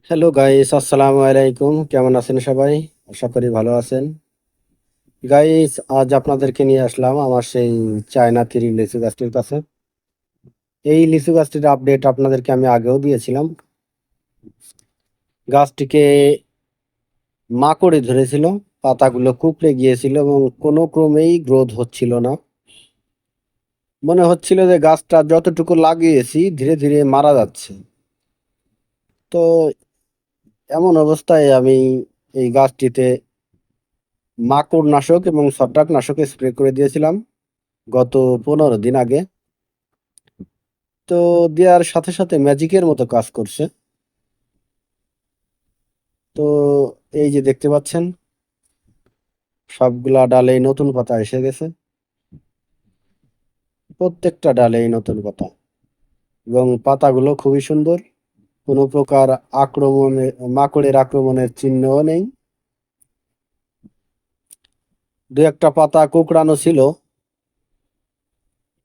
Hello guys, আসসালামু আলাইকুম। কেমন আছেন সবাই? আশা করি ভালো আছেন। গাইস, আজ আপনাদেরকে নিয়ে আসলাম আমার সেই চায়না থ্রি লিচু গাছটির কাছে। এই লিচু গাছটির আপডেট আপনাদেরকে আমি আগেও দিয়েছিলাম। গাছটিকে মাকড়ে ধরেছিল, পাতাগুলো কুঁকড়ে গিয়েছিল এবং কোনো ক্রমেই গ্রোথ হচ্ছিল না। মনে হচ্ছিল যে গাছটা যতটুকু লাগিয়েছি ধীরে ধীরে মারা যাচ্ছে। তো এমন অবস্থায় আমি এই গাছটিতে মাকড় নাশক এবং ছত্রাক নাশক স্প্রে করে দিয়েছিলাম গত 15 দিন আগে। তো দেওয়ার সাথে সাথে ম্যাজিকের মতো কাজ করছে। তো এই যে দেখতে পাচ্ছেন, সবগুলা ডালেই নতুন পাতা এসে গেছে, প্রত্যেকটা ডালেই নতুন পাতা এবং পাতাগুলো খুবই সুন্দর। কোনো প্রকার মাকড়ের আক্রমণের চিহ্নও নেই। দু একটা পাতা কোঁকড়ানো ছিল,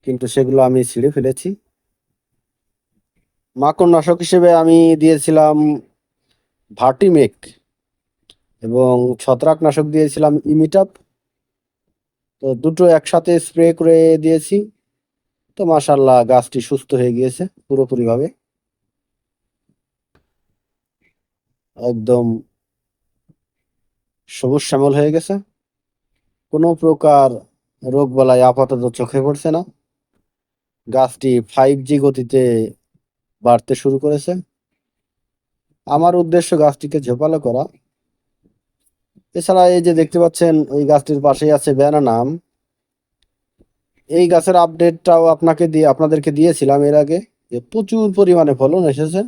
কিন্তু সেগুলো আমি ছিঁড়ে ফেলেছি। মাকড় নাশক হিসেবে আমি দিয়েছিলাম ভার্টিমেক এবং ছত্রাকনাশক দিয়েছিলাম ইমিটাপ। তো দুটো একসাথে স্প্রে করে দিয়েছি। তো মাশাল্লাহ, গাছটি সুস্থ হয়ে গিয়েছে পুরোপুরিভাবে, একদম সবুজ শ্যামল হয়ে গেছে। কোনো প্রকার রোগ বালাই আপাতত চোখে পড়ছে না। গাছটি 5G গতিতে বাড়তে শুরু করেছে। আমার উদ্দেশ্য গাছটিকে ঝোপালো করা। এছাড়া এই যে দেখতে পাচ্ছেন, ওই গাছটির পাশেই আছে ব্যানানা আম। এই গাছের আপডেটটাও আপনাদেরকে দিয়েছিলাম এর আগে, যে প্রচুর পরিমাণে ফলন এসেছে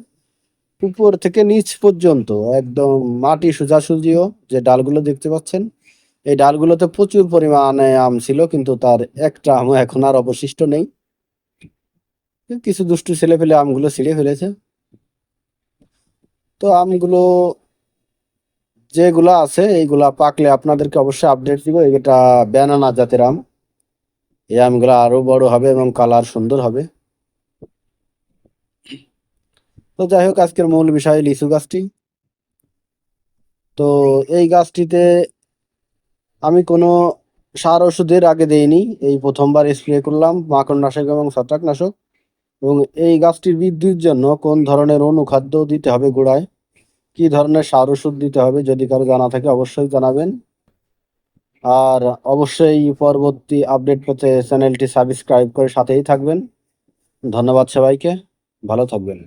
উপর থেকে নিচ পর্যন্ত, একদম মাটি সোজাসুজিও। যে ডালগুলো দেখতে পাচ্ছেন, এই ডালগুলোতে প্রচুর পরিমাণে আম ছিল, কিন্তু তার একটা আমও এখন আর অবশিষ্ট নেই। কিছু দুষ্টু ছেলে ফেলে আমগুলো ছিঁড়ে ফেলেছে। তো আমগুলো যেগুলা আছে এইগুলা পাকলে আপনাদেরকে অবশ্যই আপডেট দিব। এটা ব্যানানা জাতের আম। এই আমগুলা আরো বড় হবে এবং কালার সুন্দর হবে। তো যাই হোক, আজকের মূল বিষয় লিচু গাছটি। তো এই গাছটিতে আমি কোনো সার ওষুধের আগে দেইনি, এই প্রথমবার স্প্রে করলাম মাকড়নাশক এবং ছত্রাকনাশক। এবং এই গাছটির বৃদ্ধির জন্য কোন ধরনের অনুখাদ্য দিতে হবে গোড়ায়, কি ধরনের সার ওষুধ দিতে হবে, যদি কারো জানা থাকে অবশ্যই জানাবেন। আর অবশ্যই পরবর্তী আপডেট পেতে চ্যানেলটি সাবস্ক্রাইব করে সাথেই থাকবেন। ধন্যবাদ সবাইকে, ভালো থাকবেন।